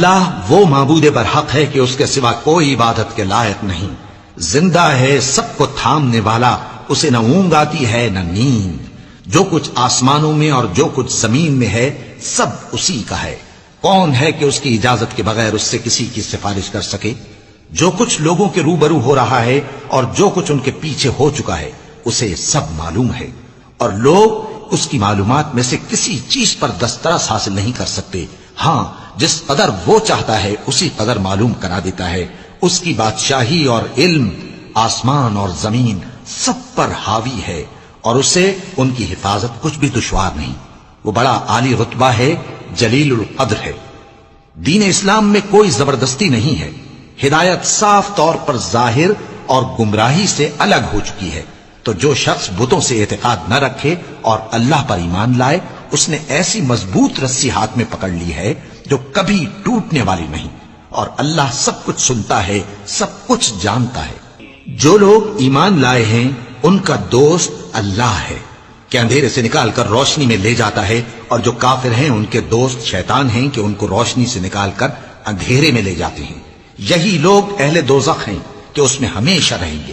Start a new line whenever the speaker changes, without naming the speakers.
اللہ وہ معبود برحق ہے کہ اس کے سوا کوئی عبادت کے لائق نہیں، زندہ ہے، سب کو تھامنے والا، اسے نہ اونگ آتی ہے نہ نیند، جو کچھ آسمانوں میں اور جو کچھ زمین میں ہے سب اسی کا ہے، کون ہے کہ اس کی اجازت کے بغیر اس سے کسی کی سفارش کر سکے؟ جو کچھ لوگوں کے روبرو ہو رہا ہے اور جو کچھ ان کے پیچھے ہو چکا ہے اسے سب معلوم ہے، اور لوگ اس کی معلومات میں سے کسی چیز پر دسترس حاصل نہیں کر سکتے، ہاں جس قدر وہ چاہتا ہے اسی قدر معلوم کرا دیتا ہے، اس کی بادشاہی اور علم آسمان اور زمین سب پر حاوی ہے، اور اسے ان کی حفاظت کچھ بھی دشوار نہیں، وہ بڑا عالی رتبہ ہے، جلیل القدر ہے۔ دین اسلام میں کوئی زبردستی نہیں ہے، ہدایت صاف طور پر ظاہر اور گمراہی سے الگ ہو چکی ہے، تو جو شخص بتوں سے اعتقاد نہ رکھے اور اللہ پر ایمان لائے اس نے ایسی مضبوط رسی ہاتھ میں پکڑ لی ہے جو کبھی ٹوٹنے والی نہیں، اور اللہ سب کچھ سنتا ہے، سب کچھ جانتا ہے۔ جو لوگ ایمان لائے ہیں ان کا دوست اللہ ہے کہ اندھیرے سے نکال کر روشنی میں لے جاتا ہے، اور جو کافر ہیں ان کے دوست شیطان ہیں کہ ان کو روشنی سے نکال کر اندھیرے میں لے جاتے ہیں، یہی لوگ اہل دوزخ ہیں کہ اس میں ہمیشہ رہیں گے۔